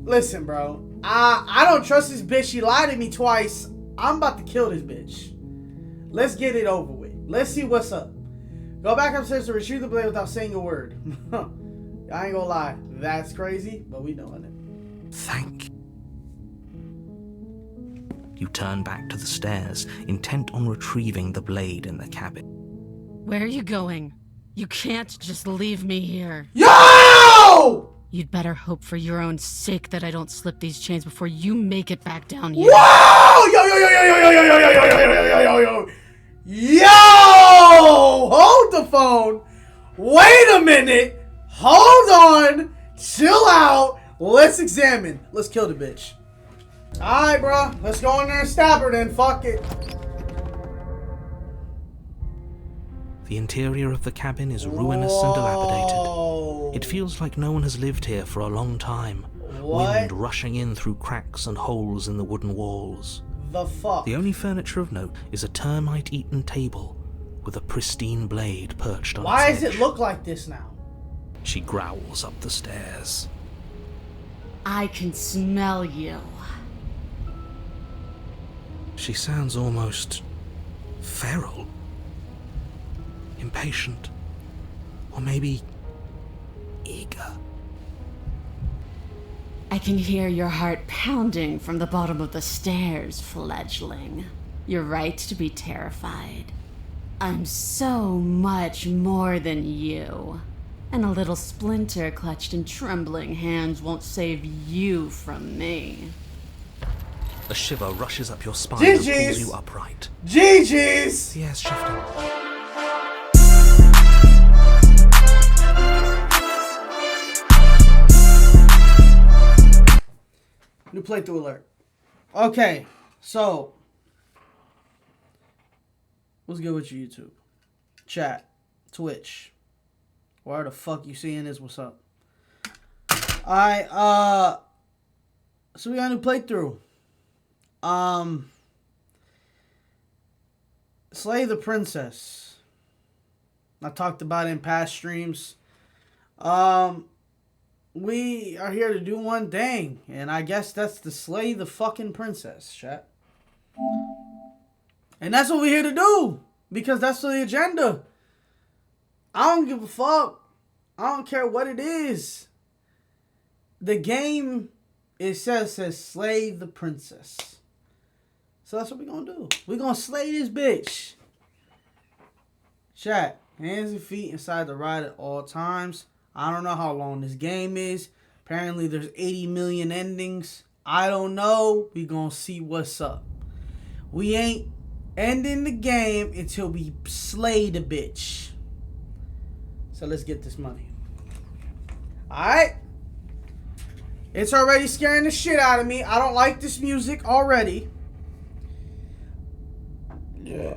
Listen, bro. I don't trust this bitch. She lied to me twice. I'm about to kill this bitch. Let's get it over with. Let's see what's up. Go back upstairs to retrieve the blade without saying a word. I ain't gonna lie. That's crazy, but we doing it. Thank you. You turn back to the stairs, intent on retrieving the blade in the cabin. Where are you going? You can't just leave me here. Yo! You'd better hope for your own sake that I don't slip these chains before you make it back down here. Whoa! Yo, yo, yo, yo, yo, yo, yo, yo, yo, yo, yo, yo, yo, yo. Yo! Hold the phone. Wait a minute. Hold on. Chill out. Let's examine. Let's kill the bitch. Alright, bro. Let's go in there and stab her then. Fuck it. The interior of the cabin is ruinous and dilapidated. It feels like no one has lived here for a long time. What? Wind rushing in through cracks and holes in the wooden walls. The fuck? The only furniture of note is a termite-eaten table with a pristine blade perched on Why its does edge. it look like this now? She growls up the stairs. I can smell you. She sounds almost feral. Impatient. Or maybe eager. I can hear your heart pounding from the bottom of the stairs, fledgling. You're right to be terrified. I'm so much more than you. And a little splinter clutched in trembling hands won't save you from me. A shiver rushes up your spine and pulls you upright. GG's! Yes, Shifting. New playthrough alert. Okay, so what's good with you, YouTube? Chat, Twitch. Where the fuck you seeing this? What's up? Alright, so we got a new playthrough. Slay the Princess. I talked about it in past streams. We are here to do one thing, and I guess that's to slay the fucking princess, chat. And that's what we're here to do, because that's the agenda. I don't give a fuck. I don't care what it is. The game, it says slay the princess. So that's what we're gonna do. We're gonna slay this bitch. Chat, hands and feet inside the ride at all times. I don't know how long this game is. Apparently there's 80 million endings. I don't know. We gonna see what's up. We ain't ending the game until we slay the bitch. So let's get this money. Alright? It's already scaring the shit out of me. I don't like this music already. Yeah.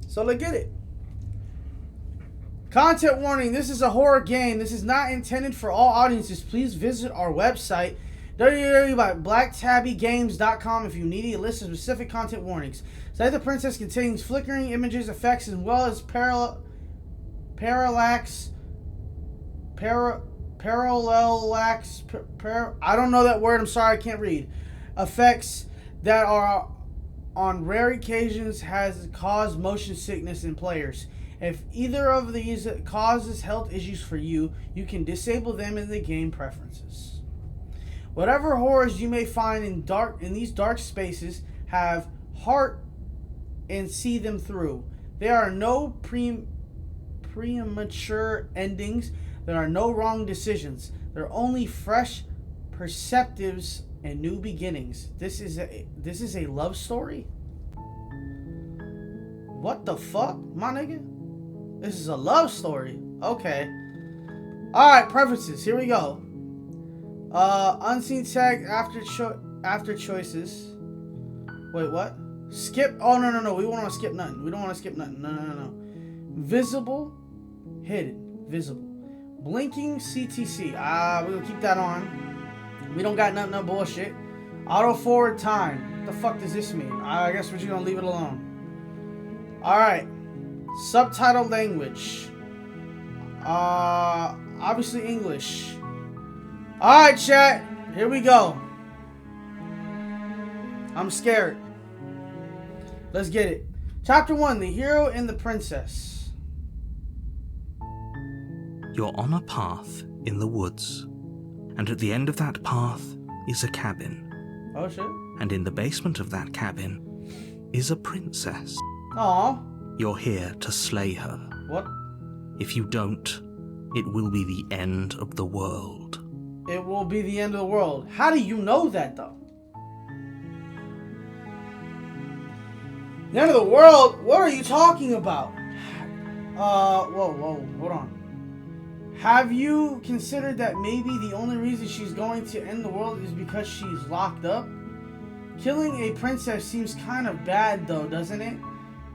So let's get it. Content warning. This is a horror game. This is not intended for all audiences. Please visit our website, www.blacktabbygames.com, if you need a list of specific content warnings. Slay the Princess contains flickering images, effects, as well as parallax. I don't know that word. I'm sorry, I can't read. Effects that are on rare occasions has caused motion sickness in players. If either of these causes health issues for you, you can disable them in the game preferences. Whatever horrors you may find in these dark spaces, have heart and see them through. There are no premature endings. There are no wrong decisions. There are only fresh perspectives and new beginnings. This is a love story? What the fuck, my nigga? This is a love story. Okay. Alright, preferences. Here we go. Unseen tag after choices. Wait, what? Skip. Oh, no. We don't want to skip nothing. No. Visible. Hidden. Visible. Blinking CTC. We're going to keep that on. We don't got nothing, no bullshit. Auto forward time. What the fuck does this mean? I guess we're just going to leave it alone. Alright. Subtitle language. Obviously English. Alright, chat. Here we go. I'm scared. Let's get it. Chapter 1, The Hero and the Princess. You're on a path in the woods, and at the end of that path is a cabin. Oh shit. And in the basement of that cabin is a princess. Aw. You're here to slay her. What? If you don't, it will be the end of the world. It will be the end of the world. How do you know that, though? The end of the world? What are you talking about? Whoa, hold on. Have you considered that maybe the only reason she's going to end the world is because she's locked up? Killing a princess seems kind of bad, though, doesn't it?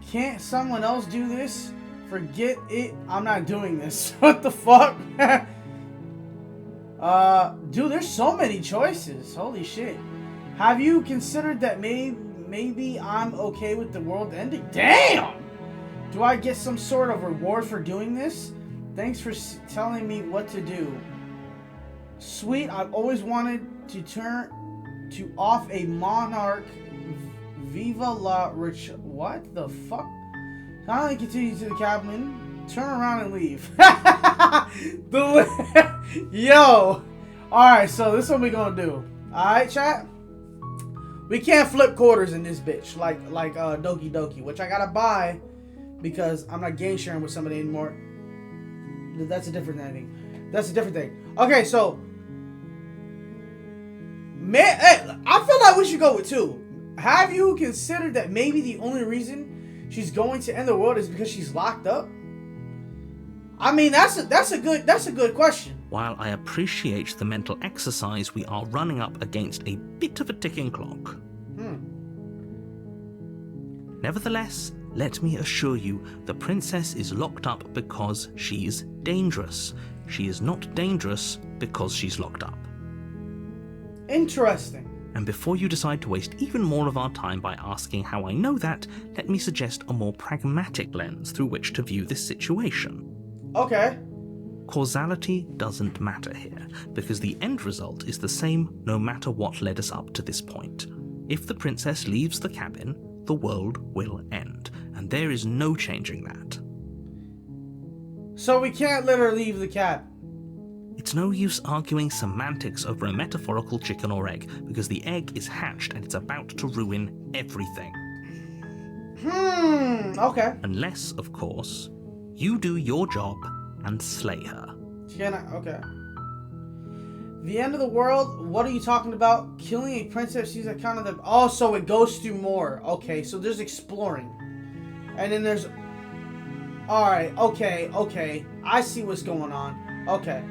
Can't someone else do this? Forget it. I'm not doing this. What the fuck? Dude, there's so many choices. Holy shit. Have you considered that maybe I'm okay with the world ending? Damn! Do I get some sort of reward for doing this? Thanks for telling me what to do. Sweet, I've always wanted to turn to off a monarch. Viva la rich. What the fuck? Finally continue to the cabin. Turn around and leave. Yo. Alright, so this is what we gonna do. Alright, chat? We can't flip quarters in this bitch like Doki Doki, which I gotta buy because I'm not game sharing with somebody anymore. That's a different thing. That's a different thing. Okay, so man, hey, I feel like we should go with 2. Have you considered that maybe the only reason she's going to end the world is because she's locked up? I mean, that's a good question. While I appreciate the mental exercise, we are running up against a bit of a ticking clock. Nevertheless, let me assure you, the princess is locked up because she's dangerous. She is not dangerous because she's locked up. Interesting. And before you decide to waste even more of our time by asking how I know that, let me suggest a more pragmatic lens through which to view this situation. Okay. Causality doesn't matter here, because the end result is the same no matter what led us up to this point. If the princess leaves the cabin, the world will end, and there is no changing that. So we can't let her leave the cabin. It's no use arguing semantics over a metaphorical chicken or egg, because the egg is hatched and it's about to ruin everything. Okay. Unless, of course, you do your job and slay her. Okay. The end of the world? What are you talking about? Killing a princess? She's a kind of the... Oh, so it goes through more. Okay, so there's exploring. And then there's... Alright, okay. I see what's going on. Okay.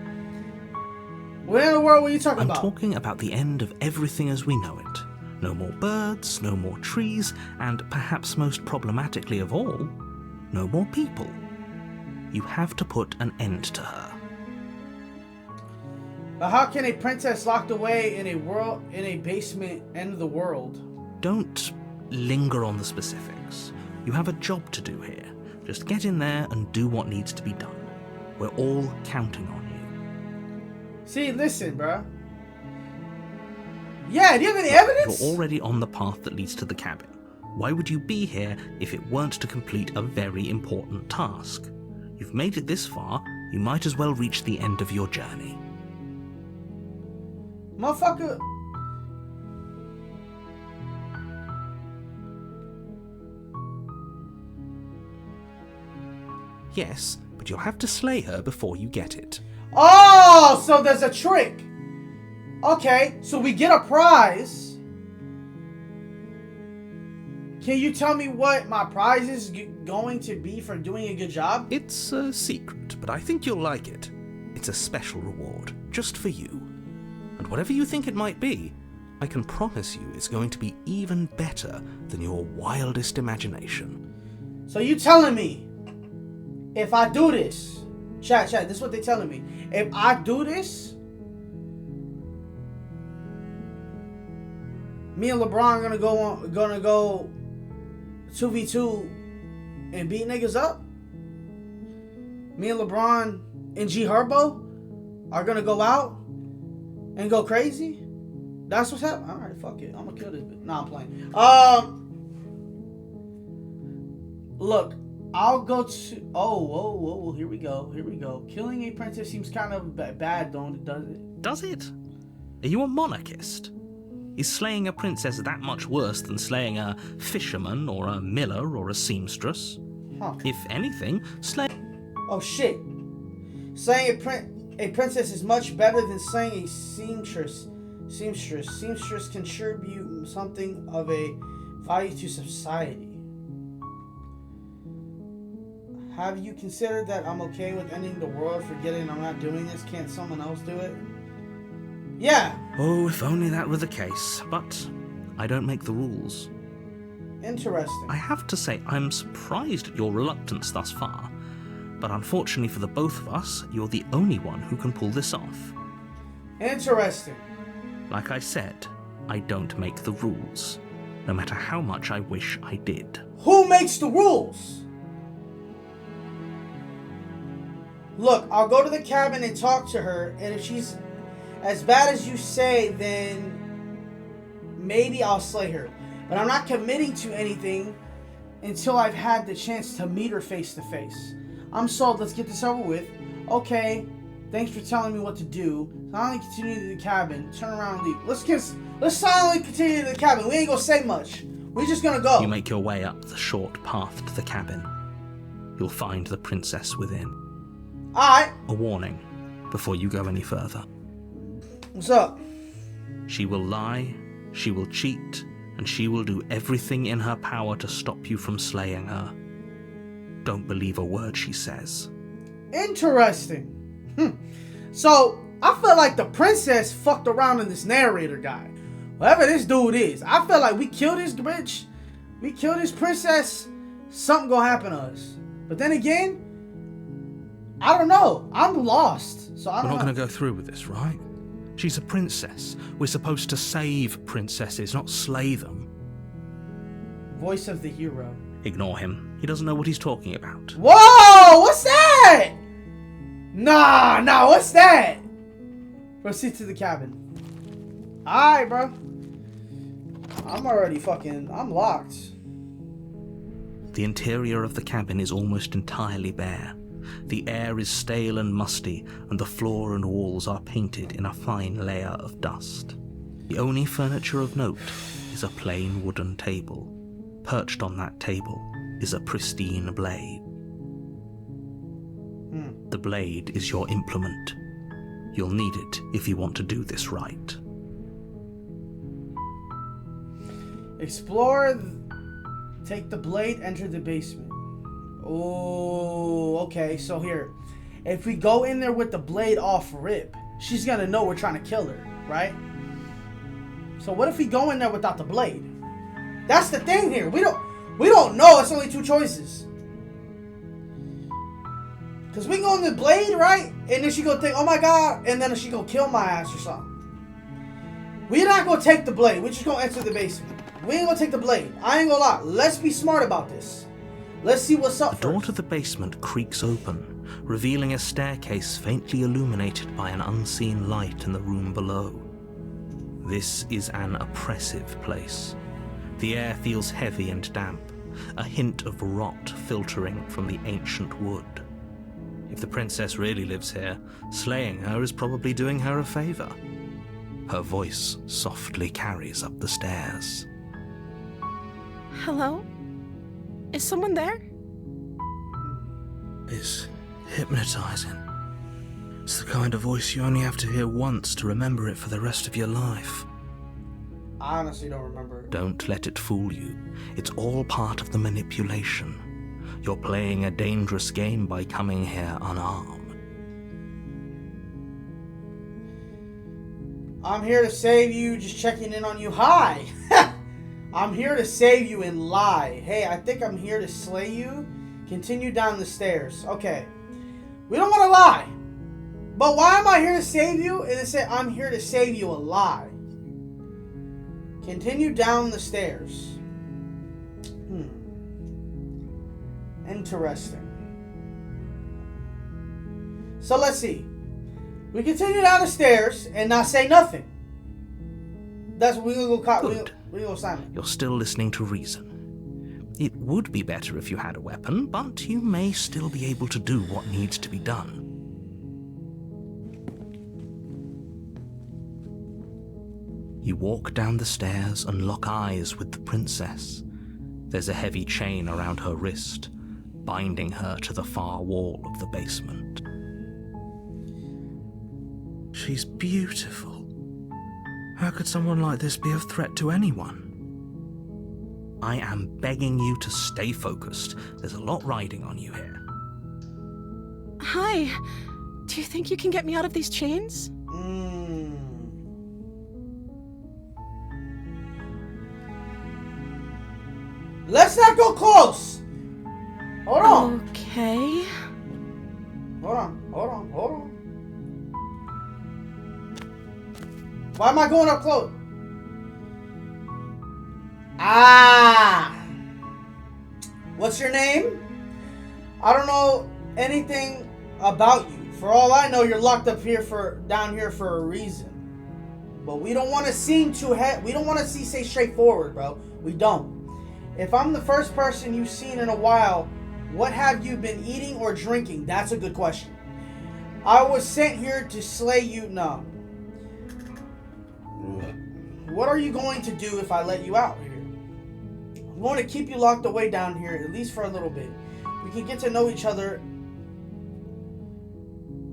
What in the world were you talking about? I'm talking about the end of everything as we know it. No more birds, no more trees, and perhaps most problematically of all, no more people. You have to put an end to her. But how can a princess locked away in a basement end of the world? Don't linger on the specifics. You have a job to do here. Just get in there and do what needs to be done. We're all counting on you. See, listen, bruh. Yeah, do you have any evidence? You're already on the path that leads to the cabin. Why would you be here if it weren't to complete a very important task? You've made it this far, you might as well reach the end of your journey. Motherfucker. Yes, but you'll have to slay her before you get it. Oh, so there's a trick. Okay, so we get a prize. Can you tell me what my prize is going to be for doing a good job? It's a secret, but I think you'll like it. It's a special reward, just for you. And whatever you think it might be, I can promise you it's going to be even better than your wildest imagination. So you telling me, if I do this, chat, this is what they're telling me. If I do this, me and LeBron gonna go 2v2 and beat niggas up? Me and LeBron and G Herbo are gonna go out and go crazy? That's what's happening? Alright, fuck it. I'm gonna kill this bitch. Nah, I'm playing. Look, I'll go to... Oh, whoa, here we go. Killing a princess seems kind of bad, don't it? Does it? Does it? Are you a monarchist? Is slaying a princess that much worse than slaying a fisherman or a miller or a seamstress? Huh. If anything, Oh, shit. Slaying a princess is much better than slaying a seamstress. Seamstress contribute something of a value to society. Have you considered that I'm okay with ending the world, forgetting I'm not doing this? Can't someone else do it? Yeah. Oh, if only that were the case. But I don't make the rules. Interesting. I have to say, I'm surprised at your reluctance thus far. But unfortunately for the both of us, you're the only one who can pull this off. Interesting. Like I said, I don't make the rules, no matter how much I wish I did. Who makes the rules? Look, I'll go to the cabin and talk to her, and if she's as bad as you say, then maybe I'll slay her. But I'm not committing to anything until I've had the chance to meet her face to face. I'm sold. Let's get this over with. Okay, thanks for telling me what to do. Silently continue to the cabin. Turn around and leave. Let's silently continue to the cabin. We ain't gonna say much. We're just gonna go. You make your way up the short path to the cabin. You'll find the princess within. Alright. A warning before you go any further. What's up? She will lie, she will cheat, and she will do everything in her power to stop you from slaying her. Don't believe a word she says. Interesting. So, I feel like the princess fucked around in this narrator guy. Whatever this dude is, I feel like we kill this bitch, we kill this princess, something gonna happen to us. But then again, I don't know. I'm lost. So I don't know. We're not going to go through with this, right? She's a princess. We're supposed to save princesses, not slay them. Voice of the hero. Ignore him. He doesn't know what he's talking about. Whoa! What's that? Nah, what's that? Proceed to the cabin. Alright, bro. I'm locked. The interior of the cabin is almost entirely bare. The air is stale and musty, and the floor and walls are painted in a fine layer of dust. The only furniture of note is a plain wooden table. Perched on that table is a pristine blade. The blade is your implement. You'll need it if you want to do this right. Explore. Take the blade, enter the basement. Oh, okay. So here, if we go in there with the blade off rip, she's gonna know we're trying to kill her, right? So what if we go in there without the blade? That's the thing here. We don't know. It's only two choices. Cause we go in the blade, right? And then she gonna think, oh my god, and then she gonna kill my ass or something. We're not gonna take the blade. We're just gonna enter the basement. We ain't gonna take the blade. I ain't gonna lie. Let's be smart about this. Let's see what's up. The door to the basement creaks open, revealing a staircase faintly illuminated by an unseen light in the room below. This is an oppressive place. The air feels heavy and damp, a hint of rot filtering from the ancient wood. If the princess really lives here, slaying her is probably doing her a favor. Her voice softly carries up the stairs. Hello? Is someone there? It's hypnotizing. It's the kind of voice you only have to hear once to remember it for the rest of your life. I honestly don't remember. Don't let it fool you. It's all part of the manipulation. You're playing a dangerous game by coming here unarmed. I'm here to save you, just checking in on you. Hi! I'm here to save you and lie. Hey, I think I'm here to slay you. Continue down the stairs. Okay. We don't want to lie. But why am I here to save you? And it said I'm here to save you a lie. Continue down the stairs. Interesting. So let's see. We continue down the stairs and not say nothing. That's what we gonna go. Good. We go silent. You're still listening to reason. It would be better if you had a weapon, but you may still be able to do what needs to be done. You walk down the stairs and lock eyes with the princess. There's a heavy chain around her wrist, binding her to the far wall of the basement. She's beautiful. How could someone like this be a threat to anyone? I am begging you to stay focused. There's a lot riding on you here. Hi. Do you think you can get me out of these chains? Let's not go close. Hold on. Okay. Hold on. Why am I going up close? What's your name? I don't know anything about you. For all I know, you're locked up here down here for a reason. But we don't want to seem we don't want to say straightforward, bro. We don't. If I'm the first person you've seen in a while, what have you been eating or drinking? That's a good question. I was sent here to slay you. No. What are you going to do if I let you out here? I'm going to keep you locked away down here, at least for a little bit. We can get to know each other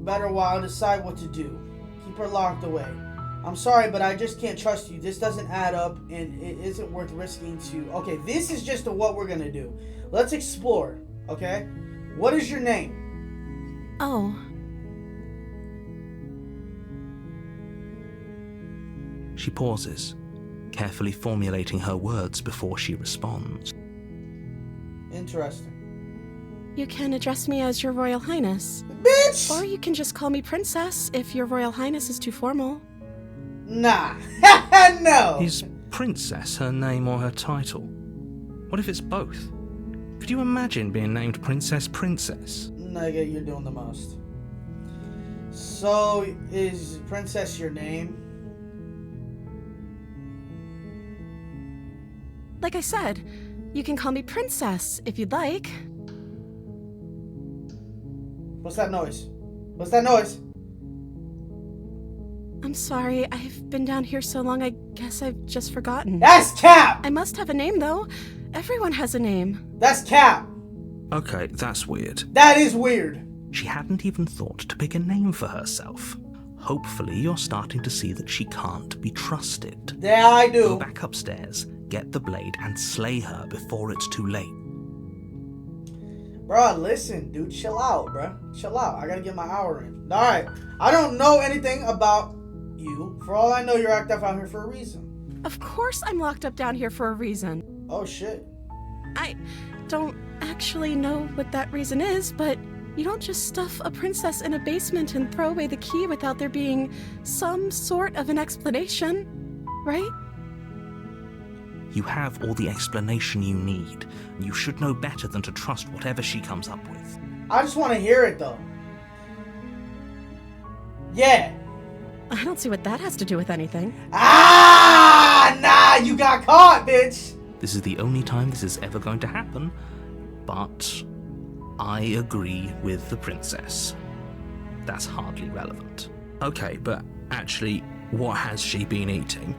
better while I decide what to do. Keep her locked away. I'm sorry, but I just can't trust you. This doesn't add up, and it isn't worth risking to... Okay, this is just what we're going to do. Let's explore, okay? What is your name? Oh. She pauses, carefully formulating her words before she responds. Interesting. You can address me as Your Royal Highness. Bitch! Or you can just call me Princess if Your Royal Highness is too formal. Nah. No. Is Princess her name or her title? What if it's both? Could you imagine being named Princess? Nigga, you're doing the most. So, is Princess your name? Like I said, you can call me Princess if you'd like. What's that noise? What's that noise? I'm sorry, I've been down here so long, I guess I've just forgotten. That's cap! I must have a name, though. Everyone has a name. That's cap! Okay, that's weird. That is weird. She hadn't even thought to pick a name for herself. Hopefully you're starting to see that she can't be trusted. Yeah, I do. Go back upstairs, get the blade, and slay her before it's too late. Bruh, listen, dude, chill out, bruh. Chill out. I gotta get my hour in. Alright, I don't know anything about you. For all I know, you're locked up out here for a reason. Of course I'm locked up down here for a reason. Oh, shit. I don't actually know what that reason is, but you don't just stuff a princess in a basement and throw away the key without there being some sort of an explanation, right? You have all the explanation you need, and you should know better than to trust whatever she comes up with. I just want to hear it, though. Yeah. I don't see what that has to do with anything. Nah, you got caught, bitch. This is the only time this is ever going to happen, but I agree with the princess. That's hardly relevant. Okay, but actually, what has she been eating?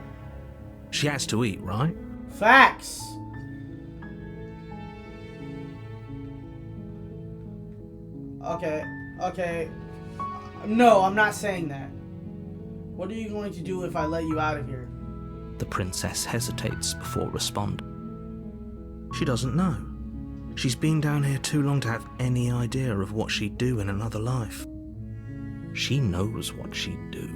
She has to eat, right? Facts. Okay. No, I'm not saying that. What are you going to do if I let you out of here? The princess hesitates before responding. She doesn't know. She's been down here too long to have any idea of what she'd do in another life. She knows what she'd do.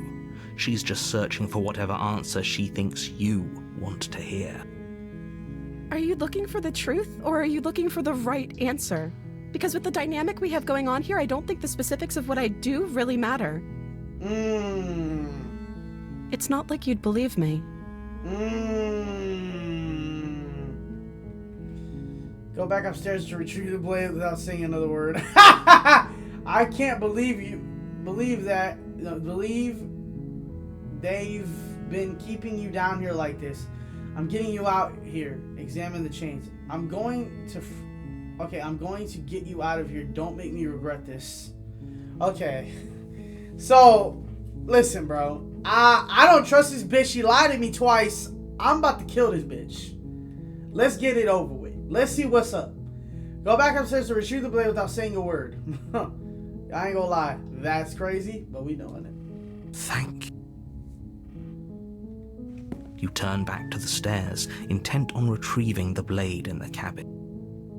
She's just searching for whatever answer she thinks you want to hear. Are you looking for the truth, or are you looking for the right answer? Because with the dynamic we have going on here, I don't think the specifics of what I do really matter. It's not like you'd believe me. Go back upstairs to retrieve the blade without saying another word. I can't believe you. believe they've been keeping you down here like this. I'm getting you out here. Examine the chains. I'm going to get you out of here. Don't make me regret this. Okay. So, listen, bro. I don't trust this bitch. She lied to me twice. I'm about to kill this bitch. Let's get it over with. Let's see what's up. Go back upstairs to retrieve the blade without saying a word. I ain't gonna lie. That's crazy, but we doing it. Thank you. You turn back to the stairs, intent on retrieving the blade in the cabin.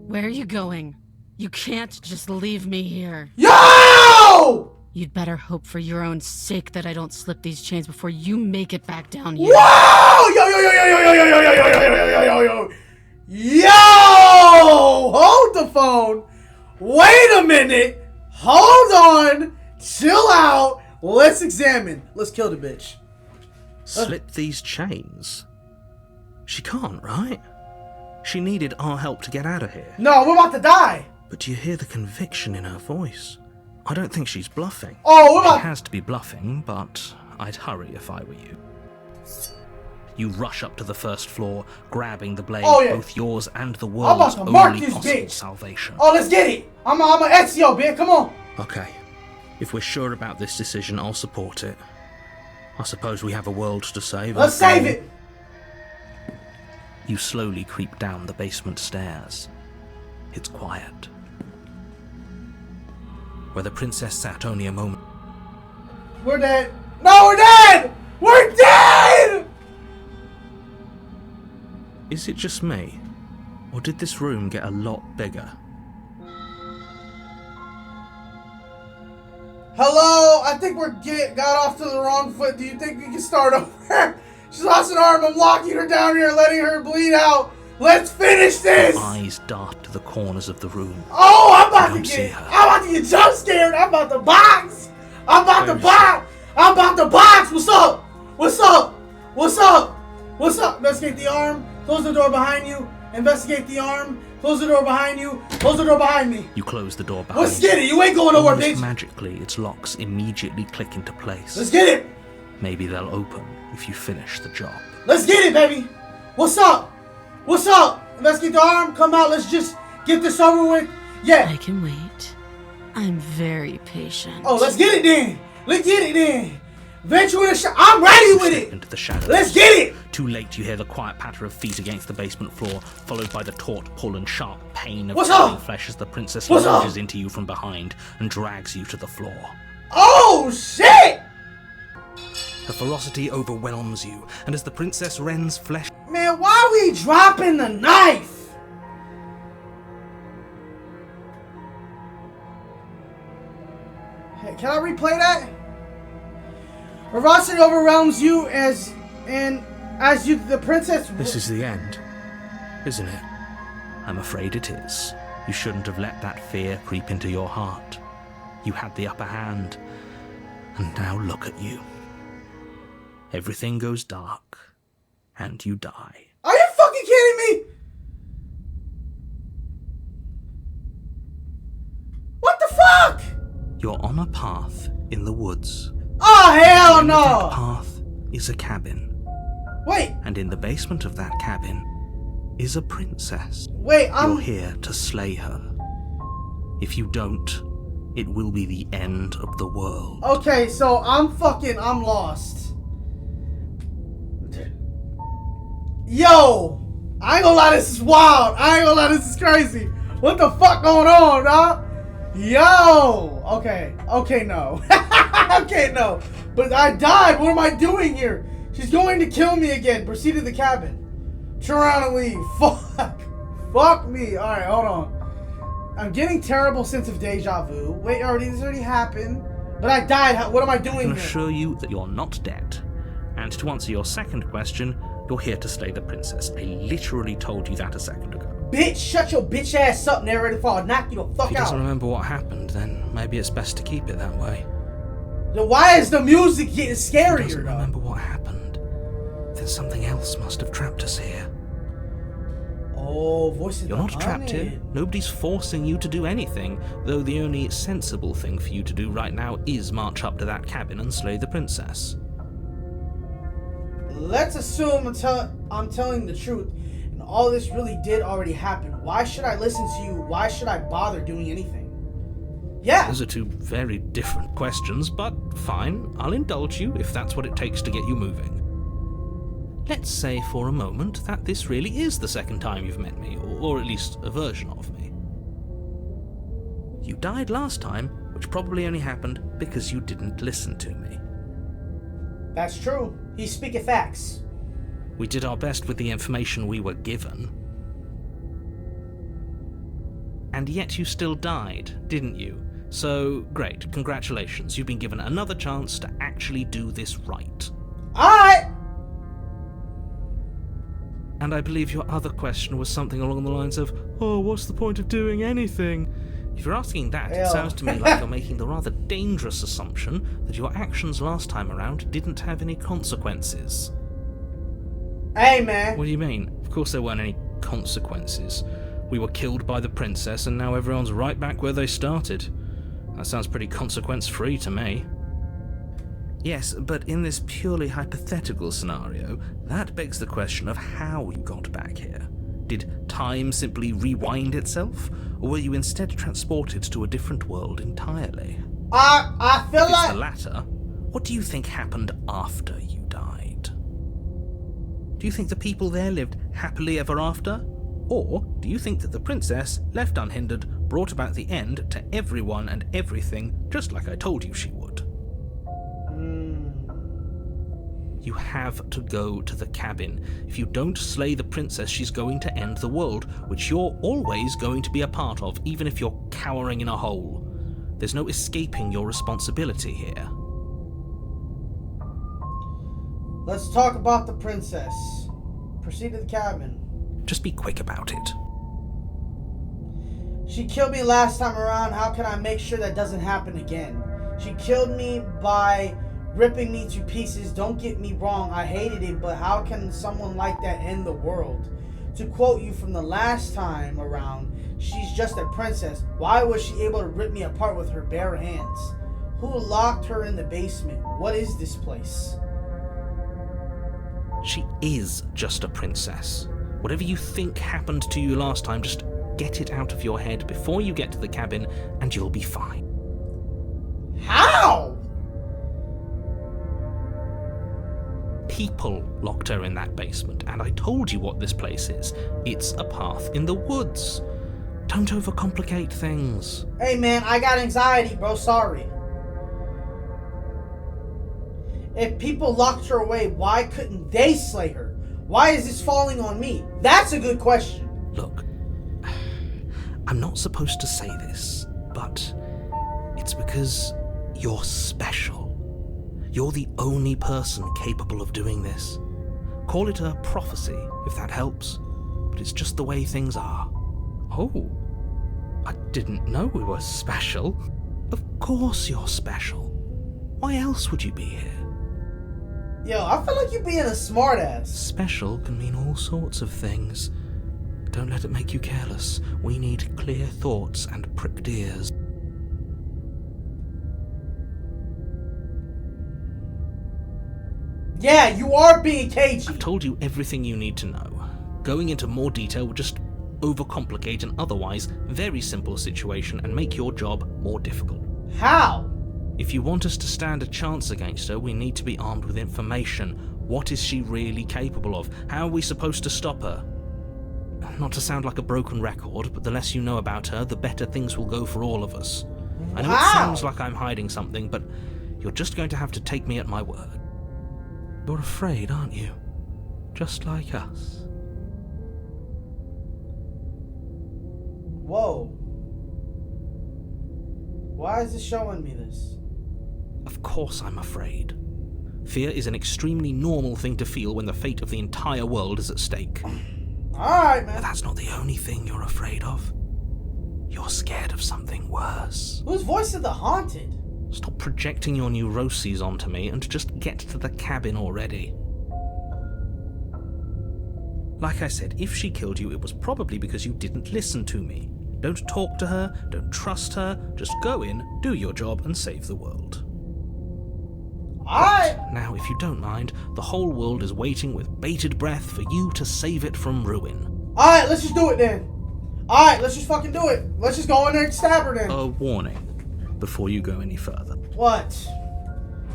Where are you going? You can't just leave me here. Yo! You'd better hope for your own sake that I don't slip these chains before you make it back down here. Whoa! Yo! Yo! Hold the phone. Wait a minute. Hold on. Chill out. Let's examine. Let's kill the bitch. Slip these chains? She can't, right? She needed our help to get out of here. No, we're about to die. But you hear the conviction in her voice. I don't think she's bluffing. Oh, we're about... She has to be bluffing, but I'd hurry if I were you. You rush up to the first floor, grabbing the blade, both yours and the world's only possible salvation. Oh, let's get it. I'm a Ezio, bitch. Come on. Okay. If we're sure about this decision, I'll support it. I suppose we have a world to save. Let's save it! You slowly creep down the basement stairs. It's quiet. Where the princess sat only a moment. We're dead. No, we're dead! We're dead! Is it just me? Or did this room get a lot bigger? Hello? I think got off to the wrong foot. Do you think we can start over? She's lost an arm. I'm locking her down here, letting her bleed out. Let's finish this! Her eyes dart to the corners of the room. Oh, I'm about to get jump scared. I'm about to box. I'm about to box. What's up? What's up? What's up? What's up? Investigate the arm. Close the door behind you. Investigate the arm. Close the door behind you. Close the door behind me. You close the door behind you. Let's get it. You ain't going nowhere, bitch. Magically, its locks immediately click into place. Let's get it. Maybe they'll open if you finish the job. Let's get it, baby. What's up? What's up? Investigate the arm. Come out. Let's just get this over with. Yeah. I can wait. I'm very patient. Oh, let's get it then. Let's get it then. Venture in the shot. I'm ready with it. Into the shadows. Let's get it. Too late, you hear the quiet patter of feet against the basement floor, followed by the taut pull and sharp pain of tearing flesh as the princess lunges into you from behind and drags you to the floor. Oh, shit! Her ferocity overwhelms you, and as the princess rends flesh... Man, why are we dropping the knife? Hey, can I replay that? Ferocity overwhelms you as the princess... This is the end, isn't it? I'm afraid it is. You shouldn't have let that fear creep into your heart. You had the upper hand, and now look at you. Everything goes dark, and you die. Are you fucking kidding me? What the fuck? You're on a path in the woods. Oh, hell no! That path is a cabin. Wait. And in the basement of that cabin is a princess. Wait, You're here to slay her. If you don't, it will be the end of the world. Okay, so I'm lost. Yo! I ain't gonna lie, this is wild. I ain't gonna lie, this is crazy. What the fuck going on, dog? Yo! Okay, no. Okay, no. But I died. What am I doing here? She's going to kill me again. Proceed to the cabin. Turn around and leave. Fuck me. Alright, hold on. I'm getting terrible sense of deja vu. Wait, this already happened. But I died. What am I doing here? I can assure you that you're not dead. And to answer your second question, you're here to slay the princess. I literally told you that a second ago. Bitch, shut your bitch ass up, narrator, before I knock you the fuck out. If he doesn't remember what happened, then maybe it's best to keep it that way. Then why is the music getting scarier, If he doesn't remember what happened, then something else must have trapped us here. Oh, voice of You're the not trapped here. hunted. Nobody's forcing you to do anything, though the only sensible thing for you to do right now is march up to that cabin and slay the princess. Let's assume I'm telling the truth, and all this really did already happen. Why should I listen to you? Why should I bother doing anything? Yeah. Those are two very different questions, but fine, I'll indulge you if that's what it takes to get you moving. Let's say for a moment that this really is the second time you've met me, or at least a version of me. You died last time, which probably only happened because you didn't listen to me. That's true. He speaketh facts. We did our best with the information we were given. And yet you still died, didn't you? So, great, congratulations, you've been given another chance to actually do this right. Alright! And I believe your other question was something along the lines of, oh, what's the point of doing anything? If you're asking that, it sounds to me like you're making the rather dangerous assumption that your actions last time around didn't have any consequences. Hey, man. What do you mean? Of course there weren't any consequences. We were killed by the princess and now everyone's right back where they started. That sounds pretty consequence-free to me. Yes, but in this purely hypothetical scenario, that begs the question of how you got back here. Did time simply rewind itself, or were you instead transported to a different world entirely? I feel If like... it's the latter, what do you think happened after you died? Do you think the people there lived happily ever after? Or do you think that the princess, left unhindered, brought about the end to everyone and everything, just like I told you she would? You have to go to the cabin. If you don't slay the princess, she's going to end the world, which you're always going to be a part of, even if you're cowering in a hole. There's no escaping your responsibility here. Let's talk about the princess. Proceed to the cabin. Just be quick about it. She killed me last time around. How can I make sure that doesn't happen again? She killed me by ripping me to pieces. Don't get me wrong, I hated it, but how can someone like that end the world? To quote you from the last time around, she's just a princess. Why was she able to rip me apart with her bare hands? Who locked her in the basement? What is this place? She is just a princess. Whatever you think happened to you last time, just get it out of your head before you get to the cabin and you'll be fine. How? People locked her in that basement, and I told you what this place is. It's a path in the woods. Don't overcomplicate things. Hey man, I got anxiety, bro. Sorry. If people locked her away, why couldn't they slay her? Why is this falling on me? That's a good question. Look, I'm not supposed to say this, but it's because you're special. You're the only person capable of doing this. Call it a prophecy, if that helps, but it's just the way things are. Oh, I didn't know we were special. Of course you're special. Why else would you be here? Yo, I feel like you're being a smartass. Special can mean all sorts of things. Don't let it make you careless. We need clear thoughts and pricked ears. Yeah, you are being cagey. I've told you everything you need to know. Going into more detail would just overcomplicate an otherwise very simple situation and make your job more difficult. How? If you want us to stand a chance against her, we need to be armed with information. What is she really capable of? How are we supposed to stop her? Not to sound like a broken record, but the less you know about her, the better things will go for all of us. I know it sounds like I'm hiding something, but you're just going to have to take me at my word. You're afraid, aren't you? Just like us. Whoa. Why is it showing me this? Of course I'm afraid. Fear is an extremely normal thing to feel when the fate of the entire world is at stake. Alright, man. But that's not the only thing you're afraid of. You're scared of something worse. Whose voice of the haunted? Stop projecting your neuroses onto me and just get to the cabin already. Like I said, if she killed you, it was probably because you didn't listen to me. Don't talk to her, don't trust her, just go in, do your job, and save the world. Alright! Now, if you don't mind, the whole world is waiting with bated breath for you to save it from ruin. Alright, let's just do it then. Alright, let's just fucking do it. Let's just go in there and stab her then. A warning, before you go any further. What?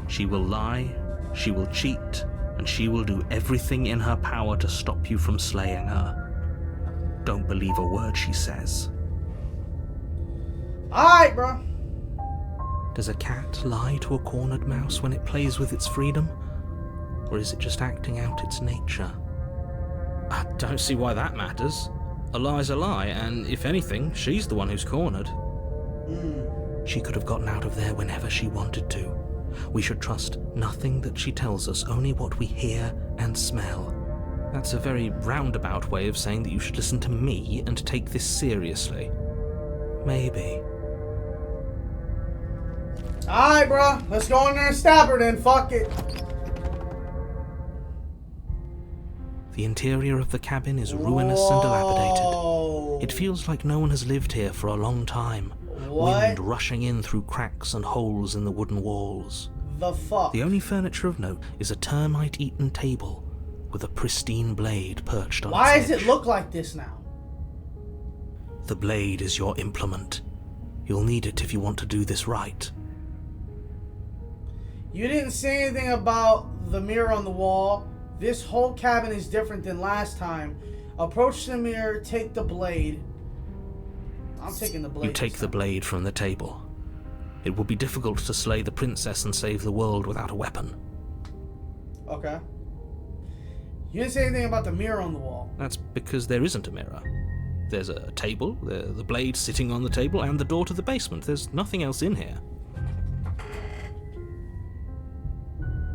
She will lie, she will cheat, and she will do everything in her power to stop you from slaying her. Don't believe a word she says. Alright, bro. Does a cat lie to a cornered mouse when it plays with its freedom? Or is it just acting out its nature? I don't see why that matters. A lie's a lie, and if anything, she's the one who's cornered. She could have gotten out of there whenever she wanted to. We should trust nothing that she tells us, only what we hear and smell. That's a very roundabout way of saying that you should listen to me and take this seriously. Maybe. Alright, bro. Let's go in there and stab her then. Fuck it. The interior of the cabin is ruinous and dilapidated. It feels like no one has lived here for a long time. What? Wind rushing in through cracks and holes in the wooden walls. The fuck? The only furniture of note is a termite-eaten table with a pristine blade perched on Why its does edge. it look like this now? The blade is your implement. You'll need it if you want to do this right. You didn't say anything about the mirror on the wall. This whole cabin is different than last time. Approach the mirror, take the blade. I'm taking the blade. You take the blade from the table. It will be difficult to slay the princess and save the world without a weapon. Okay. You didn't say anything about the mirror on the wall. That's because there isn't a mirror. There's a table, the blade sitting on the table, and the door to the basement. There's nothing else in here.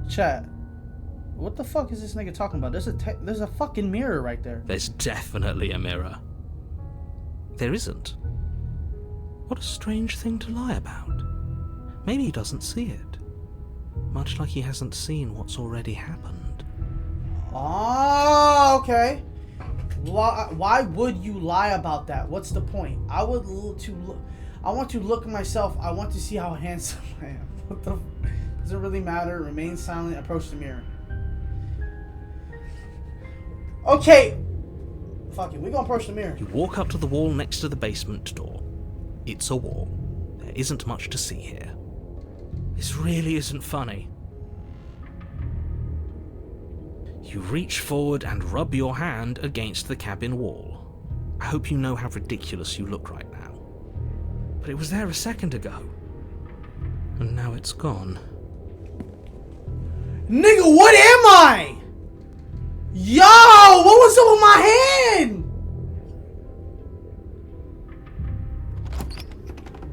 Chat. What the fuck is this nigga talking about? There's a fucking mirror right there. There's definitely a mirror. There isn't. What a strange thing to lie about. Maybe he doesn't see it. Much like he hasn't seen what's already happened. Oh, okay. Why would you lie about that? What's the point? I want to look at myself. I want to see how handsome I am. What the? Does it really matter? Remain silent. Approach the mirror. Okay. Fuck it. We're gonna approach the mirror. You walk up to the wall next to the basement door. It's a wall. There isn't much to see here. This really isn't funny. You reach forward and rub your hand against the cabin wall. I hope you know how ridiculous you look right now. But it was there a second ago. And now it's gone. Nigga, what am I? Yo, what was up with my hand?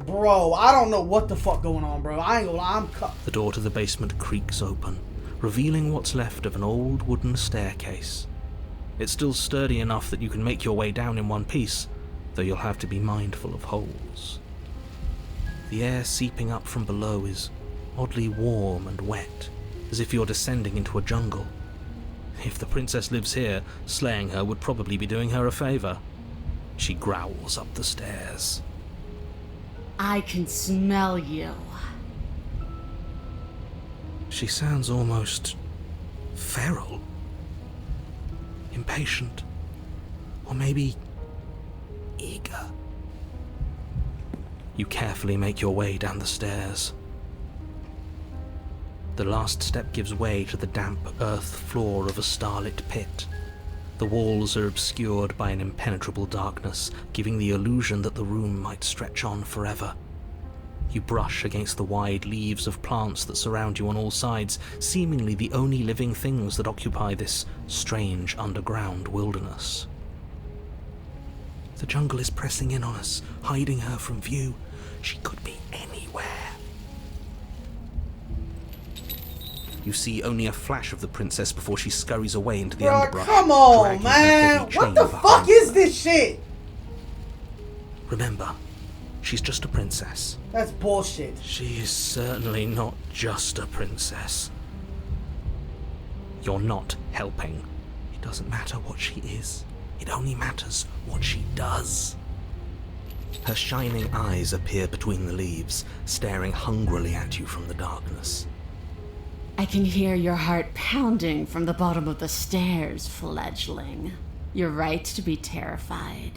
Bro, I don't know what the fuck going on, bro. I ain't gonna lie, I'm cut. The door to the basement creaks open, revealing what's left of an old wooden staircase. It's still sturdy enough that you can make your way down in one piece, though you'll have to be mindful of holes. The air seeping up from below is oddly warm and wet, as if you're descending into a jungle. If the princess lives here, slaying her would probably be doing her a favor. She growls up the stairs. I can smell you. She sounds almost feral. Impatient. Or maybe eager. You carefully make your way down the stairs. The last step gives way to the damp earth floor of a starlit pit. The walls are obscured by an impenetrable darkness, giving the illusion that the room might stretch on forever. You brush against the wide leaves of plants that surround you on all sides, seemingly the only living things that occupy this strange underground wilderness. The jungle is pressing in on us, hiding her from view. She could be anywhere. You see only a flash of the princess before she scurries away into the Bro, underbrush. come on, dragging her man. heavy What chain the behind fuck her. is this shit? Remember, she's just a princess. That's bullshit. She is certainly not just a princess. You're not helping. It doesn't matter what she is. It only matters what she does. Her shining eyes appear between the leaves, staring hungrily at you from the darkness. I can hear your heart pounding from the bottom of the stairs, fledgling. You're right to be terrified.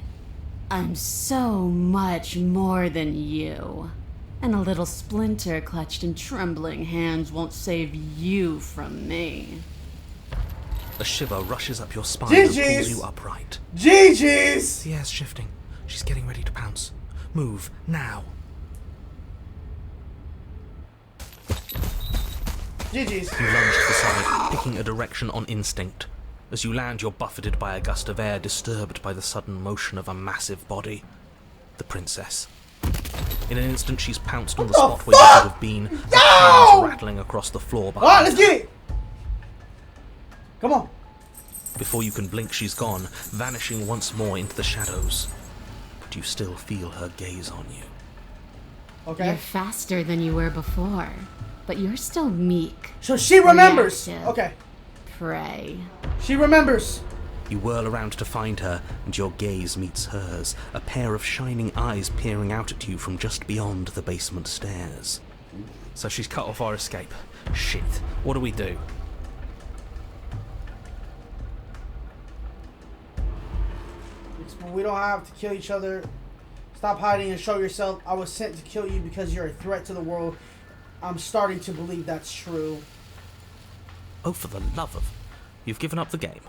I'm so much more than you. And a little splinter clutched in trembling hands won't save you from me. A shiver rushes up your spine and pulls you upright. GG's! The air's shifting. She's getting ready to pounce. Move, now. GG's. You lunge to the side, picking a direction on instinct. As you land, you're buffeted by a gust of air, disturbed by the sudden motion of a massive body. The princess. In an instant, she's pounced on the spot where you should have been, her chains rattling across the floor behind. Alright, let's get it! Come on. Before you can blink, she's gone, vanishing once more into the shadows. But you still feel her gaze on you. Okay. You're faster than you were before, but you're still meek. So she remembers. Reactive. Okay. Prey. She remembers. You whirl around to find her, and your gaze meets hers, a pair of shining eyes peering out at you from just beyond the basement stairs. So she's cut off our escape. Shit. What do we do? We don't have to kill each other. Stop hiding and show yourself. I was sent to kill you because you're a threat to the world. I'm starting to believe that's true. Oh, for the love of... You've given up the game.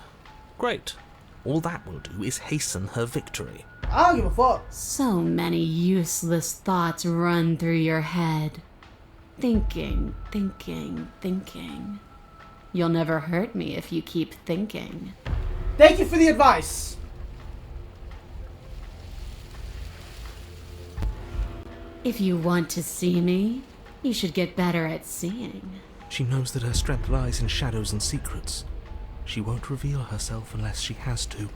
Great. All that will do is hasten her victory. I don't give a fuck. So many useless thoughts run through your head. Thinking, thinking, thinking. You'll never hurt me if you keep thinking. Thank you for the advice. If you want to see me, you should get better at seeing. She knows that her strength lies in shadows and secrets. She won't reveal herself unless she has to.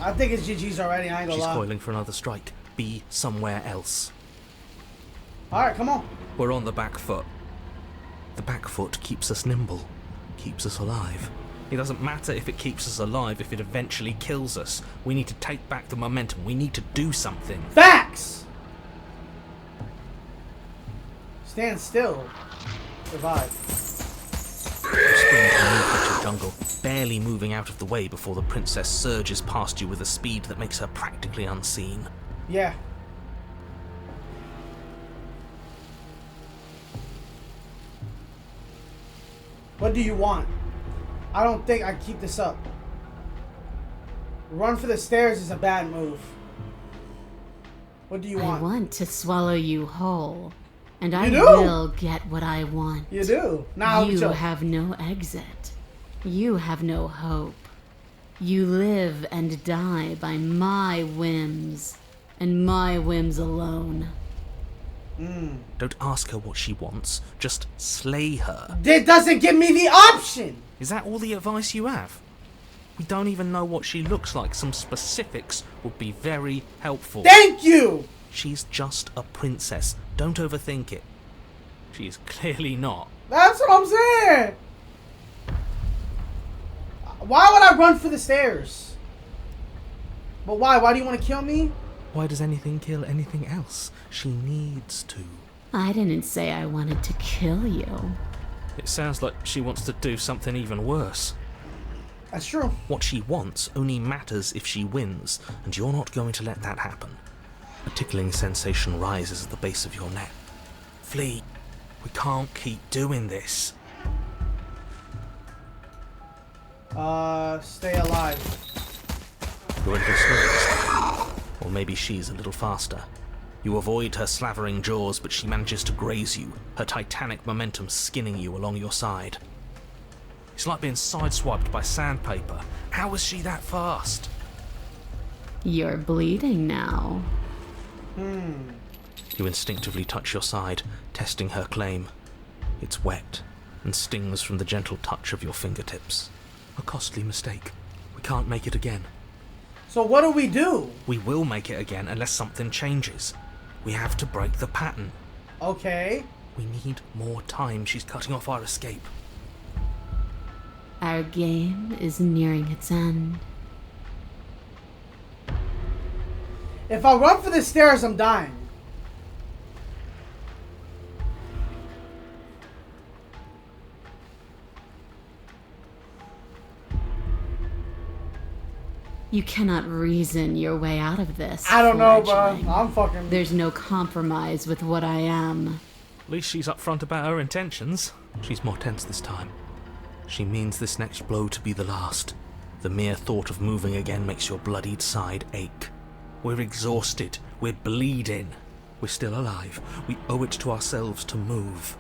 I think it's GG's already, I ain't gonna She's lie. coiling for another strike. Be somewhere else. Alright, come on. We're on the back foot. The back foot keeps us nimble, keeps us alive. It doesn't matter if it keeps us alive if it eventually kills us. We need to take back the momentum. We need to do something. Facts! Stand still. Survive. You spring to a new patch of jungle, barely moving out of the way before the princess surges past you with a speed that makes her practically unseen. Yeah. What do you want? I don't think I keep this up. Run for the stairs is a bad move. What do you want? I want to swallow you whole, and I You do? will get what I want. You do. Now You have no exit. You have no hope. You live and die by my whims, and my whims alone. Don't ask her what she wants, just slay her. It doesn't give me the option. Is that all the advice you have? We don't even know what she looks like. Some specifics would be very helpful. Thank you. She's just a princess. Don't overthink it. She is clearly not. That's what I'm saying. Why would I run for the stairs? But why? Why do you want to kill me? Why does anything kill anything else? She needs to. I didn't say I wanted to kill you. It sounds like she wants to do something even worse. That's true. What she wants only matters if she wins, and you're not going to let that happen. A tickling sensation rises at the base of your neck. Flee. We can't keep doing this. Stay alive. You're a little slow this time. Or maybe she's a little faster. You avoid her slavering jaws, but she manages to graze you, her titanic momentum skinning you along your side. It's like being sideswiped by sandpaper. How is she that fast? You're bleeding now. You instinctively touch your side, testing her claim. It's wet, and stings from the gentle touch of your fingertips. A costly mistake. We can't make it again. So what do we do? We will make it again unless something changes. We have to break the pattern. Okay. We need more time. She's cutting off our escape. Our game is nearing its end. If I run for the stairs, I'm dying. You cannot reason your way out of this. I don't know, bro. fledgling. I'm fucking... There's no compromise with what I am. At least she's upfront about her intentions. She's more tense this time. She means this next blow to be the last. The mere thought of moving again makes your bloodied side ache. We're exhausted. We're bleeding. We're still alive. We owe it to ourselves to move.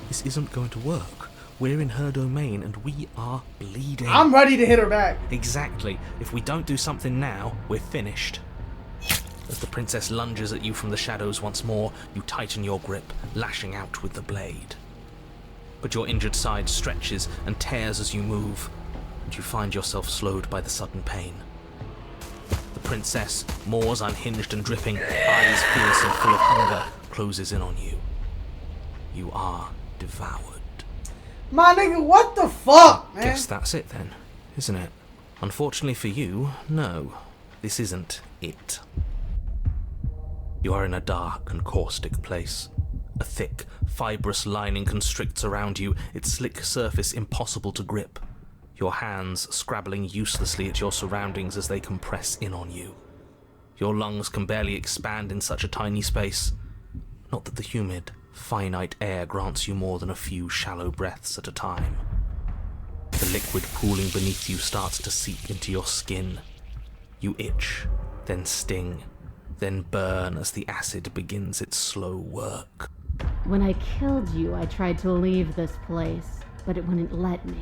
This isn't going to work. We're in her domain and we are bleeding. I'm ready to hit her back. Exactly. If we don't do something now, we're finished. As the princess lunges at you from the shadows once more, you tighten your grip, lashing out with the blade. But your injured side stretches and tears as you move, and you find yourself slowed by the sudden pain. The princess, Moore's unhinged and dripping, eyes fierce and full of hunger, closes in on you. You are devoured. My nigga, what the fuck, man? Guess that's it then, isn't it? Unfortunately for you, no. This isn't it. You are in a dark and caustic place. A thick, fibrous lining constricts around you, its slick surface impossible to grip. Your hands scrabbling uselessly at your surroundings as they compress in on you. Your lungs can barely expand in such a tiny space. Not that the humid, finite air grants you more than a few shallow breaths at a time. The liquid pooling beneath you starts to seep into your skin. You itch, then sting, then burn as the acid begins its slow work. When I killed you, I tried to leave this place, but it wouldn't let me.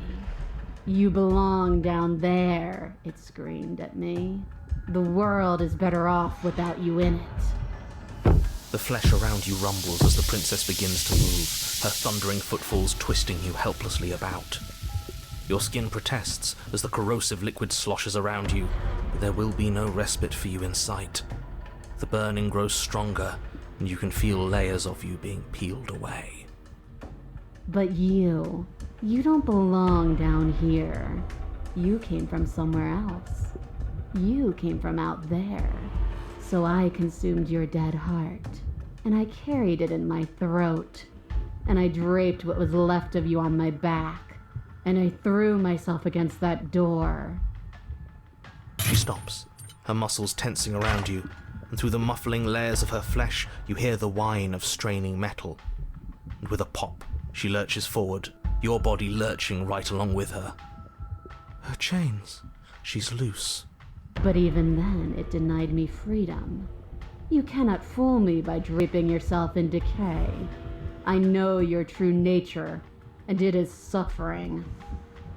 You belong down there, it screamed at me. The world is better off without you in it. The flesh around you rumbles as the princess begins to move, her thundering footfalls twisting you helplessly about. Your skin protests as the corrosive liquid sloshes around you, but there will be no respite for you in sight. The burning grows stronger, and you can feel layers of you being peeled away. But you don't belong down here. You came from somewhere else. You came from out there. So I consumed your dead heart, and I carried it in my throat, and I draped what was left of you on my back, and I threw myself against that door. She stops, her muscles tensing around you, and through the muffling layers of her flesh, you hear the whine of straining metal. And with a pop, she lurches forward, your body lurching right along with her. Her chains. She's loose. But even then, it denied me freedom. You cannot fool me by draping yourself in decay. I know your true nature, and it is suffering.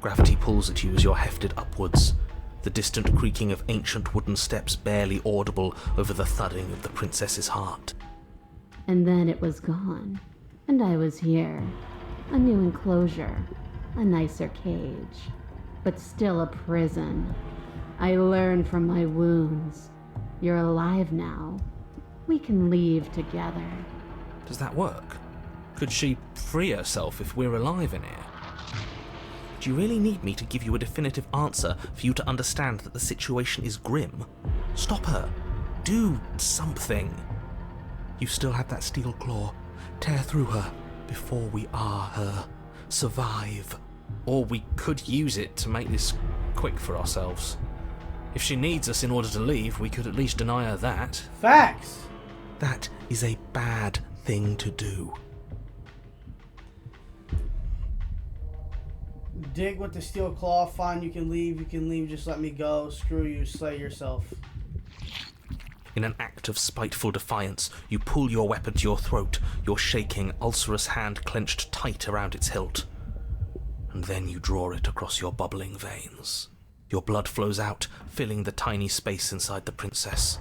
Gravity pulls at you as you're hefted upwards, the distant creaking of ancient wooden steps barely audible over the thudding of the princess's heart. And then it was gone, and I was here. A new enclosure, a nicer cage, but still a prison. I learned from my wounds. You're alive now. We can leave together. Does that work? Could she free herself if we're alive in here? Do you really need me to give you a definitive answer for you to understand that the situation is grim? Stop her. Do something. You still have that steel claw. Tear through her before we are her. Survive. Or we could use it to make this quick for ourselves. If she needs us in order to leave, we could at least deny her that. Facts. That is a bad thing to do. Dig with the steel claw. Fine, you can leave. You can leave. Just let me go. Screw you. Slay yourself. In an act of spiteful defiance, you pull your weapon to your throat, your shaking, ulcerous hand clenched tight around its hilt. And then you draw it across your bubbling veins. Your blood flows out, filling the tiny space inside the princess.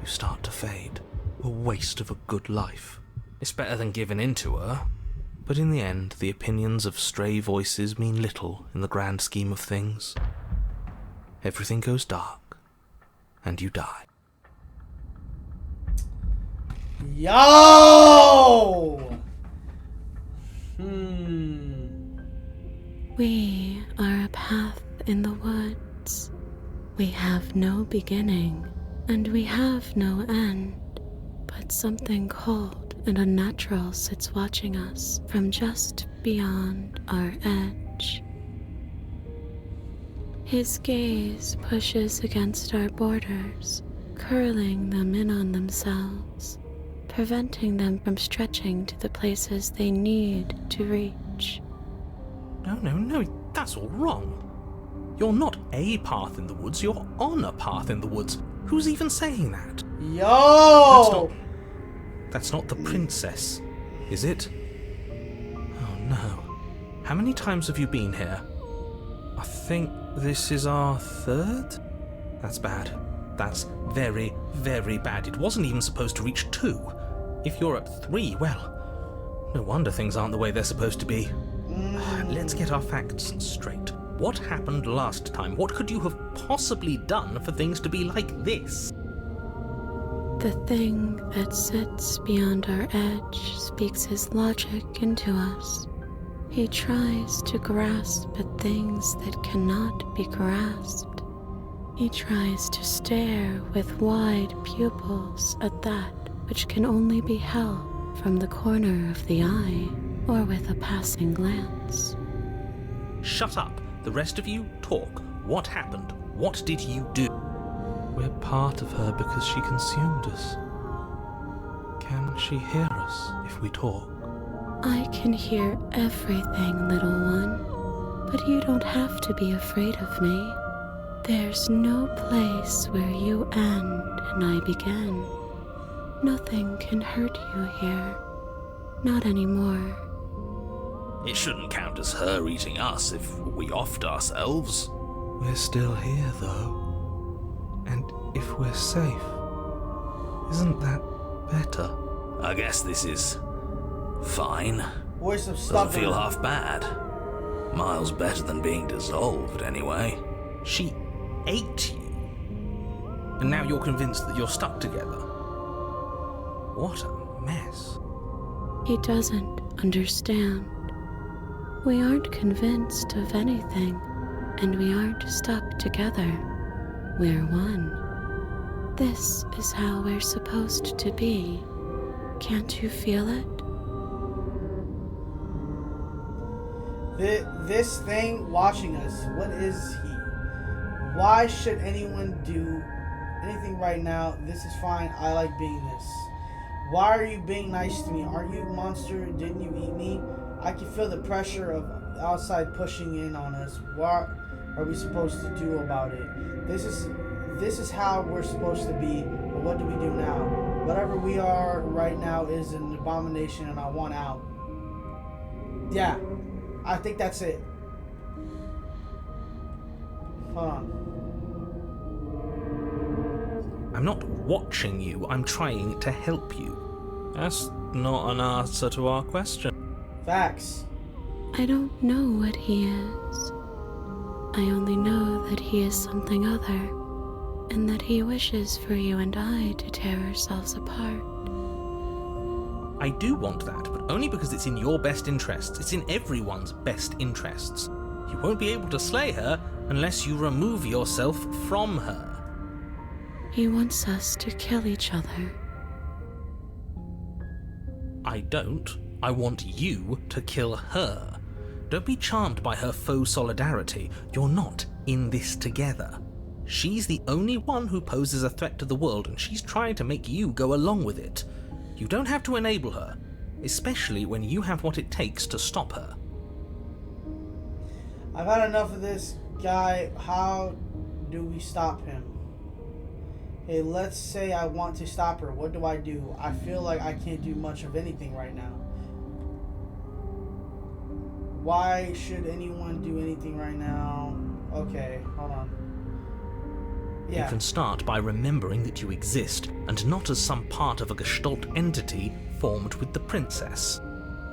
You start to fade. A waste of a good life. It's better than giving in to her. But in the end, the opinions of stray voices mean little in the grand scheme of things. Everything goes dark, and you die. Yo! We are a path in the woods. We have no beginning, and we have no end, but something cold and unnatural sits watching us from just beyond our edge. His gaze pushes against our borders, curling them in on themselves, preventing them from stretching to the places they need to reach. No, that's all wrong. You're not a path in the woods, you're on a path in the woods. Who's even saying that? Yo! That's not the princess, is it? Oh no. How many times have you been here? I think this is our third? That's bad. That's very, very bad. It wasn't even supposed to reach 2. If you're at 3, well, no wonder things aren't the way they're supposed to be. Let's get our facts straight. What happened last time? What could you have possibly done for things to be like this? The thing that sits beyond our edge speaks his logic into us. He tries to grasp at things that cannot be grasped. He tries to stare with wide pupils at that which can only be held from the corner of the eye or with a passing glance. Shut up. The rest of you, talk. What happened? What did you do? We're part of her because she consumed us. Can she hear us if we talk? I can hear everything, little one, but you don't have to be afraid of me. There's no place where you end and I begin. Nothing can hurt you here. Not anymore. It shouldn't count as her eating us if we offed ourselves. We're still here, though. And if we're safe, isn't that better? I guess this is fine. Voice of Doesn't feel stubborn. half bad. Miles better than being dissolved, anyway. She ate you. And now you're convinced that you're stuck together. What a mess. He doesn't understand. We aren't convinced of anything, and we aren't stuck together. We're one. This is how we're supposed to be. Can't you feel it? This thing watching us, what is he? Why should anyone do anything right now? This is fine. I like being this. Why are you being nice to me? Aren't you a monster? Didn't you eat me? I can feel the pressure of outside pushing in on us. What are we supposed to do about it? This is how we're supposed to be, but what do we do now? Whatever we are right now is an abomination and I want out. Yeah, I think that's it. Hold on. I'm not watching you, I'm trying to help you. That's not an answer to our question. Facts. I don't know what he is. I only know that he is something other, and that he wishes for you and I to tear ourselves apart. I do want that, but only because it's in your best interests. It's in everyone's best interests. You won't be able to slay her unless you remove yourself from her. He wants us to kill each other. I don't. I want you to kill her. Don't be charmed by her faux solidarity. You're not in this together. She's the only one who poses a threat to the world, and she's trying to make you go along with it. You don't have to enable her, especially when you have what it takes to stop her. I've had enough of this guy. How do we stop him? Hey, let's say I want to stop her. What do? I feel like I can't do much of anything right now. Why should anyone do anything right now? Okay, hold on. Yeah. You can start by remembering that you exist, and not as some part of a Gestalt entity formed with the princess.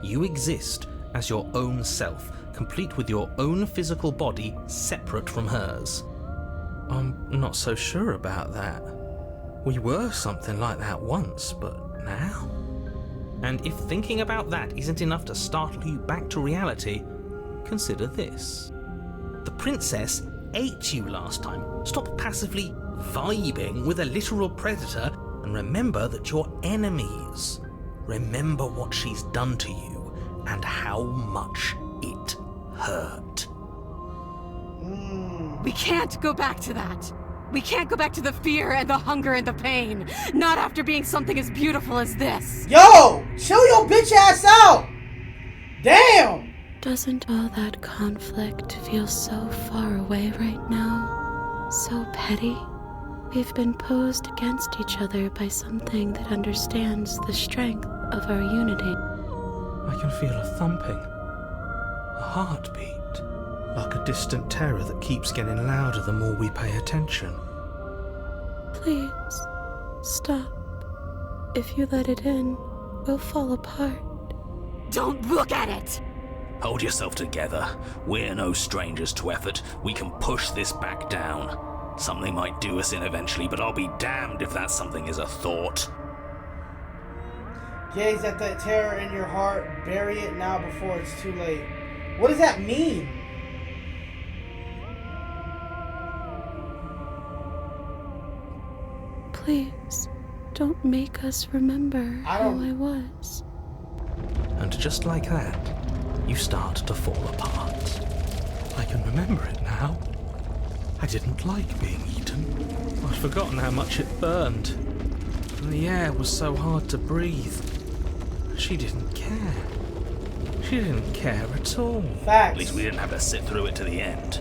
You exist as your own self, complete with your own physical body, separate from hers. I'm not so sure about that. We were something like that once, but now? And if thinking about that isn't enough to startle you back to reality, consider this. The princess ate you last time. Stop passively vibing with a literal predator and remember that you're enemies. Remember what she's done to you and how much it hurt. We can't go back to that. We can't go back to the fear and the hunger and the pain. Not after being something as beautiful as this. Yo! Chill your bitch ass out! Damn! Doesn't all that conflict feel so far away right now? So petty? We've been posed against each other by something that understands the strength of our unity. I can feel a thumping, a heartbeat, like a distant terror that keeps getting louder the more we pay attention. Please, stop. If you let it in, we'll fall apart. Don't look at it! Hold yourself together. We're no strangers to effort. We can push this back down. Something might do us in eventually, but I'll be damned if that something is a thought. Gaze at that terror in your heart. Bury it now before it's too late. What does that mean? Please, don't make us remember how I was. And just like that, you start to fall apart. I can remember it now. I didn't like being eaten. I'd forgotten how much it burned. And the air was so hard to breathe. She didn't care. She didn't care at all. Facts. At least we didn't have to sit through it to the end.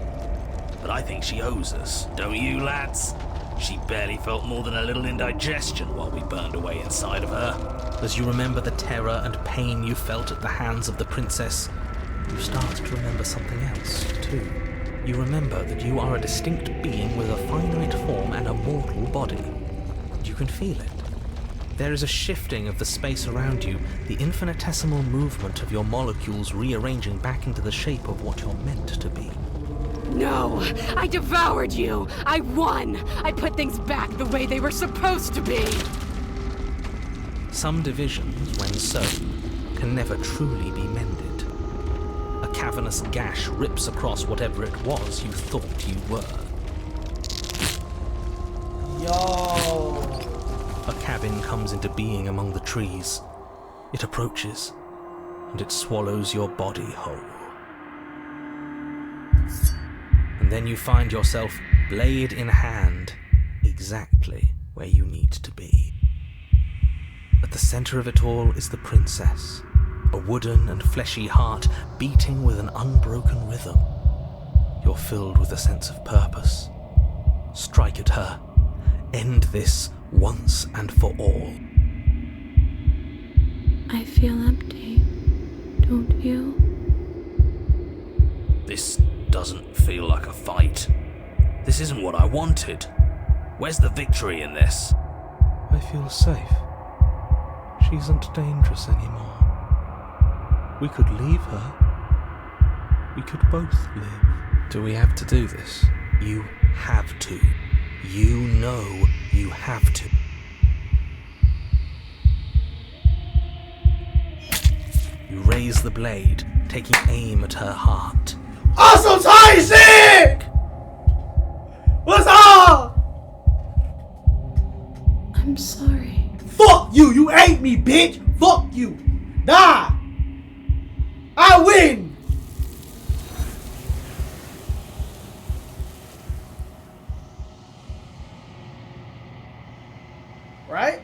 But I think she owes us, don't you, lads? She barely felt more than a little indigestion while we burned away inside of her. As you remember the terror and pain you felt at the hands of the princess, you start to remember something else, too. You remember that you are a distinct being with a finite form and a mortal body. You can feel it. There is a shifting of the space around you, the infinitesimal movement of your molecules rearranging back into the shape of what you're meant to be. No! I devoured you! I won! I put things back the way they were supposed to be! Some divisions, when sown, can never truly be mended. A cavernous gash rips across whatever it was you thought you were. Yo! A cabin comes into being among the trees. It approaches, and it swallows your body whole. And then you find yourself, blade in hand, exactly where you need to be. At the center of it all is the princess, a wooden and fleshy heart beating with an unbroken rhythm. You're filled with a sense of purpose. Strike at her. End this once and for all. I feel empty, don't you? This doesn't feel like a fight. This isn't what I wanted. Where's the victory in this? I feel safe. She isn't dangerous anymore. We could leave her. We could both live. Do we have to do this? You have to. You know you have to. You raise the blade, taking aim at her heart. Awesome Tyson! What's up? I'm sorry. Fuck you! You ate me, bitch! Fuck you! Die! I win! Right?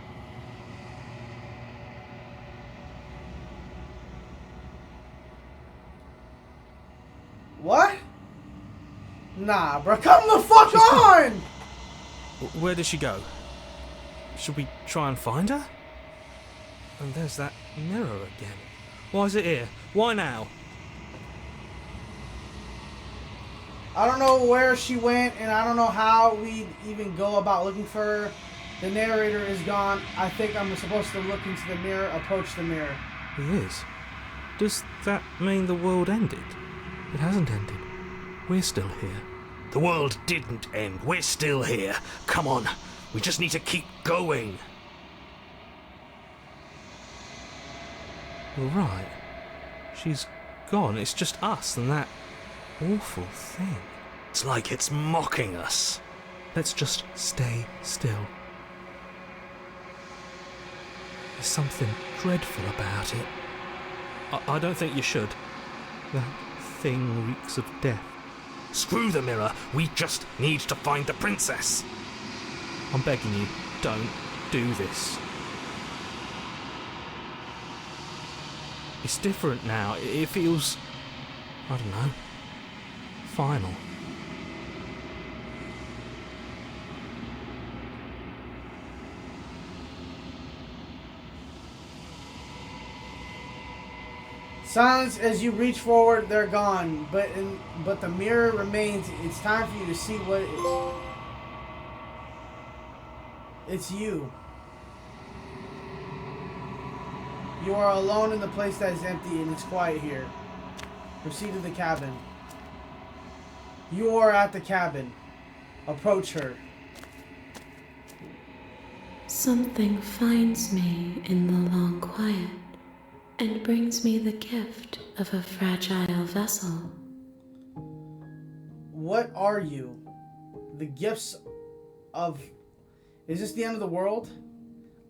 What? Nah, bro. Come the fuck on! Where did she go? Should we try and find her? And there's that mirror again. Why is it here? Why now? I don't know where she went, and I don't know how we even go about looking for her. The narrator is gone. I think I'm supposed to look into the mirror, approach the mirror. He is. Does that mean the world ended? It hasn't ended. We're still here. The world didn't end. We're still here. Come on. We just need to keep going. You're right. She's gone. It's just us and that awful thing. It's like it's mocking us. Let's just stay still. There's something dreadful about it. I don't think you should. That thing reeks of death. Screw the mirror. We just need to find the princess. I'm begging you, don't do this. It's different now. It feels, I don't know, final. Silence as you reach forward, they're gone. But the mirror remains. It's time for you to see what it is. It's you. You are alone in the place that is empty and it's quiet here. Proceed to the cabin. You are at the cabin. Approach her. Something finds me in the long quiet and brings me the gift of a fragile vessel. What are you? The gifts of... Is this the end of the world?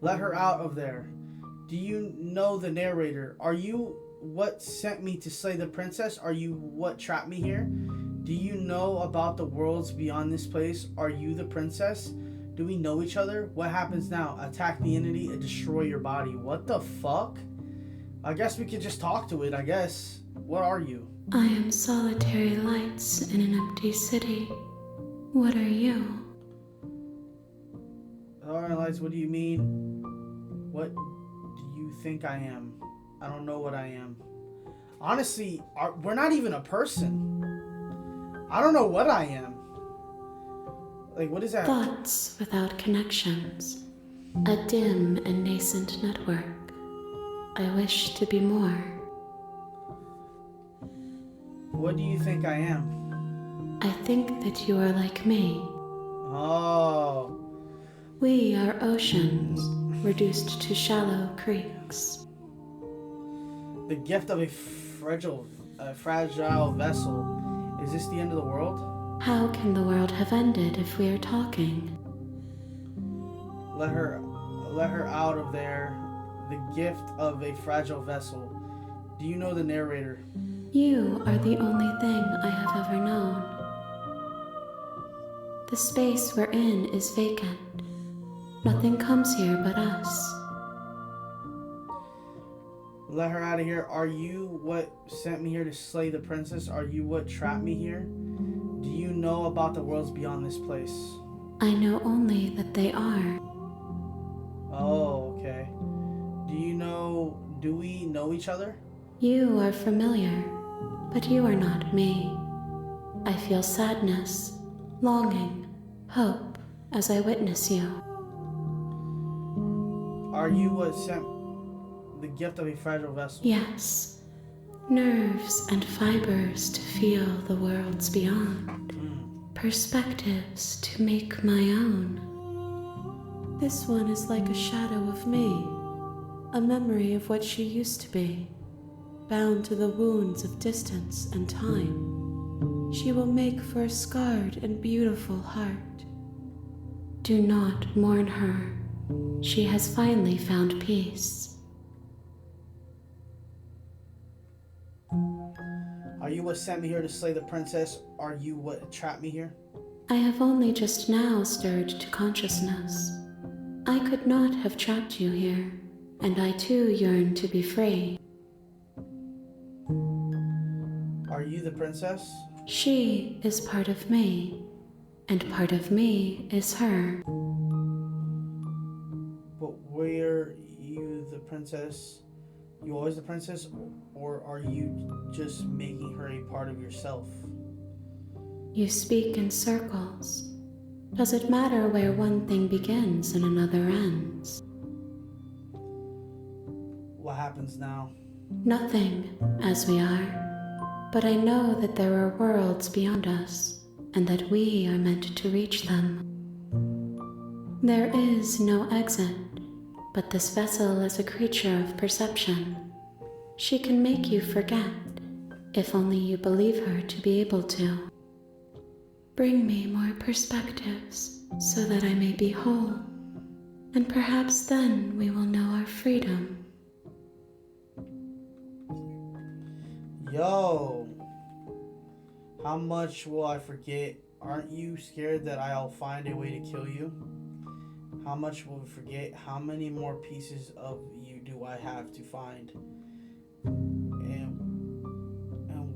Let her out of there. Do you know the narrator? Are you what sent me to slay the princess? Are you what trapped me here? Do you know about the worlds beyond this place? Are you the princess? Do we know each other? What happens now? Attack the entity and destroy your body. What the fuck? I guess we could just talk to it, I guess. What are you? I am solitary lights in an empty city. What are you? Alright, lights, what do you mean? What do you think I am? I don't know what I am. Honestly, we're not even a person. I don't know what I am. Like, what is that? Thoughts without connections. A dim and nascent network. I wish to be more. What do you think I am? I think that you are like me. Oh. We are oceans, reduced to shallow creeks. The gift of a fragile vessel. Is this the end of the world? How can the world have ended if we are talking? Let her out of there. The gift of a fragile vessel. Do you know the narrator? You are the only thing I have ever known. The space we're in is vacant. Nothing comes here but us. Let her out of here. Are you what sent me here to slay the princess? Are you what trapped me here? Do you know about the worlds beyond this place? I know only that they are. Oh, okay. Do we know each other? You are familiar, but you are not me. I feel sadness, longing, hope as I witness you. Are you what sent the gift of a fragile vessel? Yes. Nerves and fibers to feel the worlds beyond. Perspectives to make my own. This one is like a shadow of me, a memory of what she used to be, bound to the wounds of distance and time. She will make for a scarred and beautiful heart. Do not mourn her. She has finally found peace. Are you what sent me here to slay the princess? Are you what trapped me here? I have only just now stirred to consciousness. I could not have trapped you here, and I too yearn to be free. Are you the princess? She is part of me, and part of me is her. But were you the princess? You always the princess? Or are you just making her a part of yourself? You speak in circles. Does it matter where one thing begins and another ends? What happens now? Nothing, as we are. But I know that there are worlds beyond us, and that we are meant to reach them. There is no exit, but this vessel is a creature of perception. She can make you forget, if only you believe her to be able to. Bring me more perspectives so that I may be whole, and perhaps then we will know our freedom. Yo, how much will I forget? Aren't you scared that I'll find a way to kill you? How much will we forget? How many more pieces of you do I have to find? And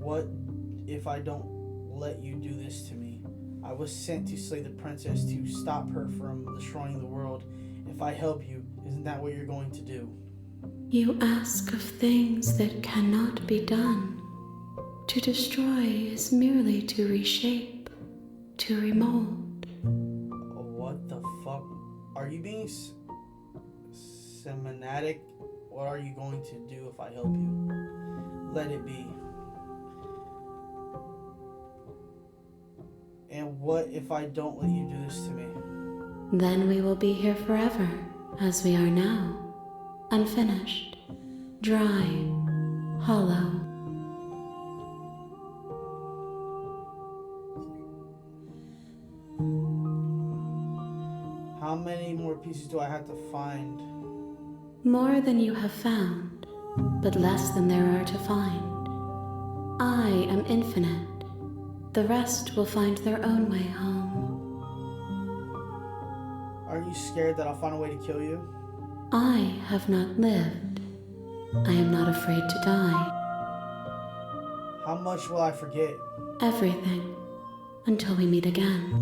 what if I don't let you do this to me? I was sent to slay the princess to stop her from destroying the world. If I help you, isn't that what you're going to do? You ask of things that cannot be done. To destroy is merely to reshape, to remold. What the fuck? Are you being semantic? What are you going to do if I help you? Let it be. And what if I don't let you do this to me? Then we will be here forever, as we are now. Unfinished, dry, hollow. How many more pieces do I have to find? More than you have found, but less than there are to find. I am infinite. The rest will find their own way home. Are you scared that I'll find a way to kill you? I have not lived. I am not afraid to die. How much will I forget? Everything, until we meet again.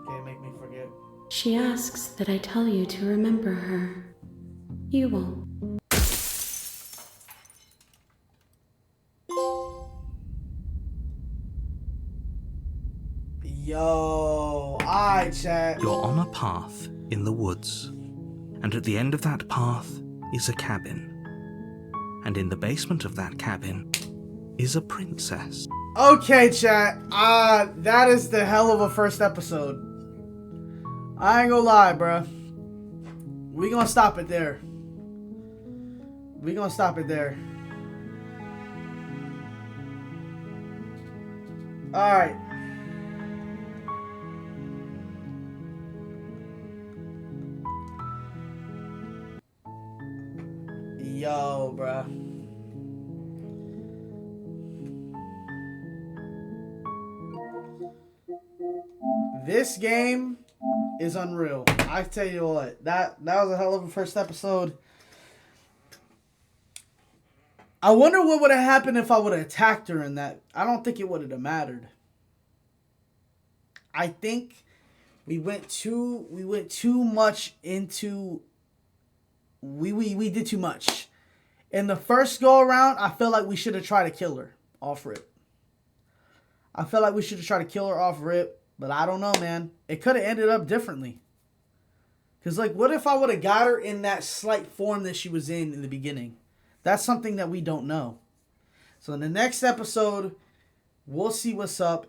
Okay, make me forget. She asks that I tell you to remember her. You won't. Yo, alright, chat. You're on a path in the woods, and at the end of that path is a cabin. And in the basement of that cabin is a princess. Okay, chat. That is the hell of a first episode. I ain't gonna lie, bruh. We gonna stop it there. We gonna stop it there. Alright. Yo, bruh. This game is unreal. I tell you what, that was a hell of a first episode. I wonder what would have happened if I would have attacked her in that. I don't think it would have mattered. I think we went too much into we did too much. In the first go around, I feel like we should have tried to kill her off rip. I feel like we should have tried to kill her off rip, but I don't know, man. It could have ended up differently. Because, like, what if I would have got her in that slight form that she was in the beginning? That's something that we don't know. So in the next episode, we'll see what's up,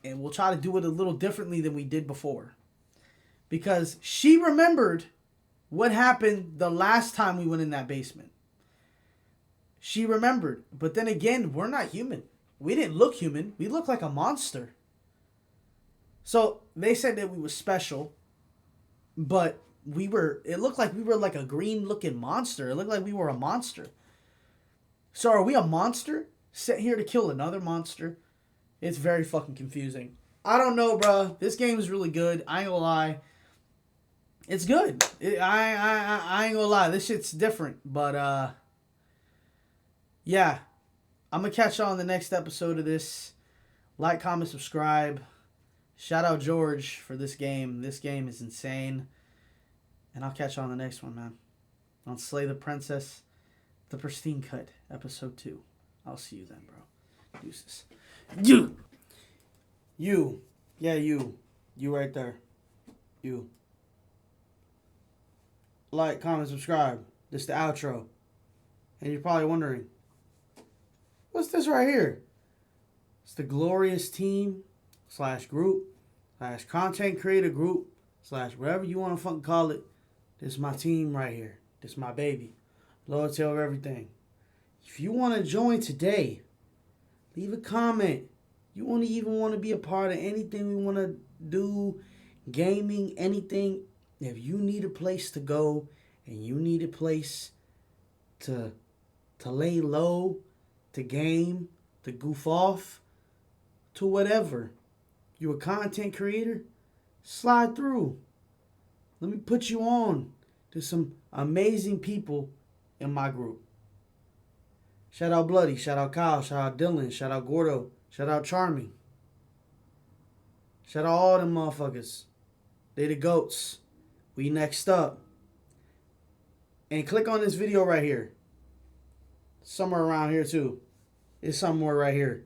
and we'll try to do it a little differently than we did before. Because she remembered what happened the last time we went in that basement. She remembered. But then again, we're not human. We didn't look human. We looked like a monster. So they said that we were special, but it looked like we were like a green looking monster. It looked like we were a monster. So are we a monster sent here to kill another monster? It's very fucking confusing. I don't know, bro. This game is really good. I ain't gonna lie. It's good. I ain't gonna lie. This shit's different. But, yeah. I'm gonna catch y'all on the next episode of this. Like, comment, subscribe. Shout out George for this game. This game is insane. And I'll catch y'all on the next one, man. On Slay the Princess, the Pristine Cut, episode 2. I'll see you then, bro. Deuces. You. Yeah, you. You right there. You. Like, comment, subscribe. This is the outro. And you're probably wondering, what's this right here? It's the Glorious Team / group / content creator group / whatever you want to fucking call it. This is my team right here. This is my baby. Loyalty over everything. If you want to join today, leave a comment. You want to even want to be a part of anything we want to do, gaming, anything. If you need a place to go and you need a place to lay low, to game, to goof off, to whatever. You a content creator? Slide through. Let me put you on to some amazing people in my group. Shout out Bloody, shout out Kyle, shout out Dylan, shout out Gordo, shout out Charming. Shout out all them motherfuckers. They the GOATs. We next up. And click on this video right here. Somewhere around here too. It's somewhere right here.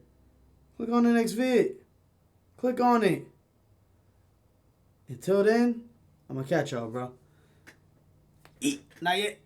Click on the next vid. Click on it. Until then, I'm gonna catch y'all, bro. Eat. Not yet.